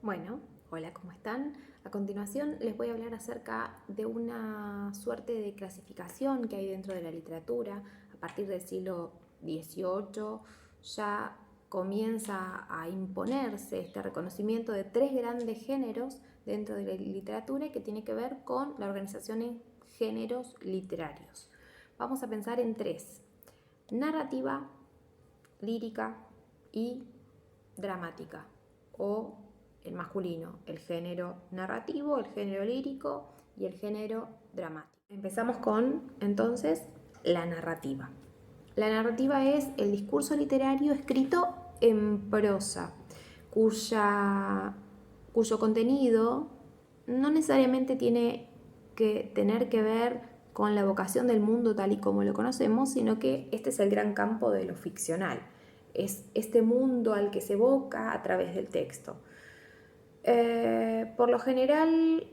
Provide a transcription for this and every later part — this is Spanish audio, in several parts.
Bueno, hola, ¿cómo están? A continuación les voy a hablar acerca de una suerte de clasificación que hay dentro de la literatura. A partir del siglo XVIII ya comienza a imponerse este reconocimiento de tres grandes géneros dentro de la literatura que tiene que ver con la organización en géneros literarios. Vamos a pensar en tres: narrativa, lírica y dramática, o el masculino, el género narrativo, el género lírico y el género dramático. Empezamos con, entonces, la narrativa. La narrativa es el discurso literario escrito en prosa, cuyo contenido no necesariamente tiene que tener que ver con la evocación del mundo tal y como lo conocemos, sino que este es el gran campo de lo ficcional. Es este mundo al que se evoca a través del texto. Por lo general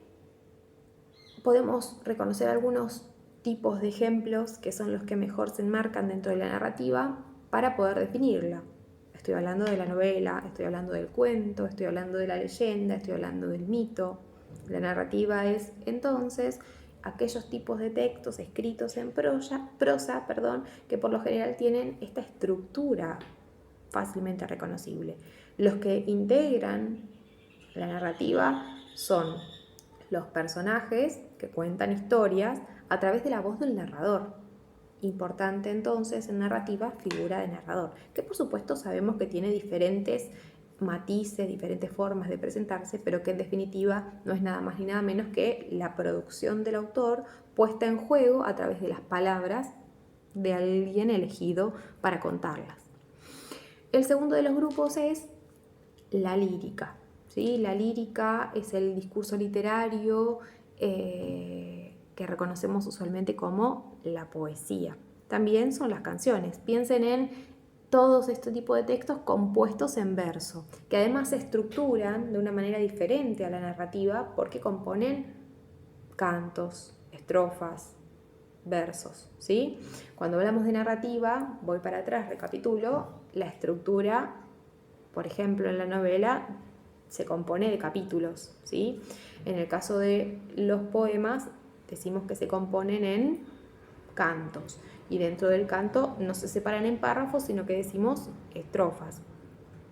podemos reconocer algunos tipos de ejemplos que son los que mejor se enmarcan dentro de la narrativa para poder definirla. Estoy hablando de la novela, estoy hablando del cuento, estoy hablando de la leyenda, estoy hablando del mito. La narrativa es entonces aquellos tipos de textos escritos en prosa, que por lo general tienen esta estructura fácilmente reconocible. Los que integran la narrativa son los personajes que cuentan historias a través de la voz del narrador. Importante entonces en narrativa, figura de narrador, que por supuesto sabemos que tiene diferentes matices, diferentes formas de presentarse, pero que en definitiva no es nada más ni nada menos que la producción del autor puesta en juego a través de las palabras de alguien elegido para contarlas. El segundo de los grupos es la lírica. ¿Sí? La lírica es el discurso literario que reconocemos usualmente como la poesía. También son las canciones. Piensen en todos este tipo de textos compuestos en verso, que además se estructuran de una manera diferente a la narrativa porque componen cantos, estrofas, versos. ¿Sí? Cuando hablamos de narrativa, voy para atrás, recapitulo, la estructura, por ejemplo, en la novela se compone de capítulos, ¿sí? En el caso de los poemas, decimos que se componen en cantos. Y dentro del canto no se separan en párrafos, sino que decimos estrofas.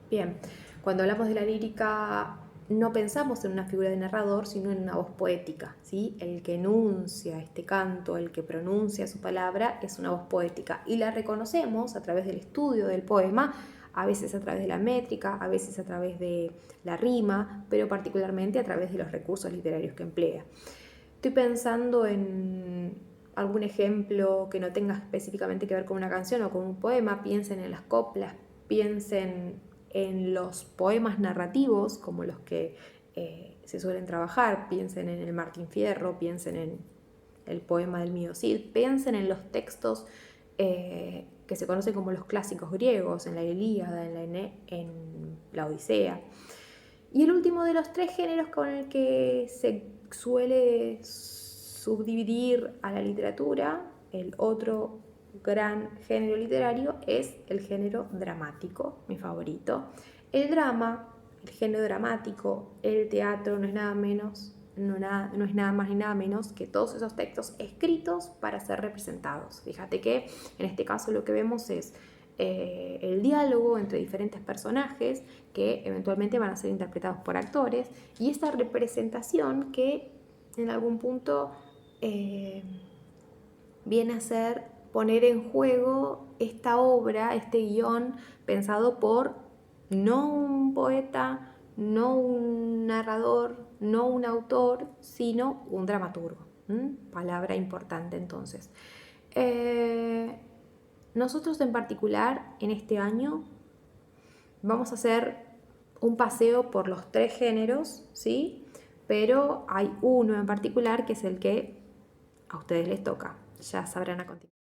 Bien, cuando hablamos de la lírica, no pensamos en una figura de narrador, sino en una voz poética, ¿sí? El que enuncia este canto, el que pronuncia su palabra, es una voz poética. Y la reconocemos a través del estudio del poema, a veces a través de la métrica, a veces a través de la rima, pero particularmente a través de los recursos literarios que emplea. Estoy pensando en algún ejemplo que no tenga específicamente que ver con una canción o con un poema. Piensen en las coplas, piensen en los poemas narrativos como los que se suelen trabajar. Piensen en el Martín Fierro, piensen en el poema del Mío Cid, piensen en los textos que se conocen como los clásicos griegos, en la Ilíada, en la Odisea. Y el último de los tres géneros con el que se suele subdividir a la literatura, el otro gran género literario, es el género dramático, mi favorito. El drama, el género dramático, el teatro no es nada menos, no es nada más ni nada menos que todos esos textos escritos para ser representados. Fíjate que en este caso lo que vemos es el diálogo entre diferentes personajes que eventualmente van a ser interpretados por actores, y esta representación que en algún punto viene a ser poner en juego esta obra, este guión pensado por no un poeta, no un narrador, no un autor, sino un dramaturgo. Palabra importante entonces. Nosotros en particular en este año vamos a hacer un paseo por los tres géneros, ¿sí? Pero hay uno en particular que es el que a ustedes les toca. Ya sabrán a continuación.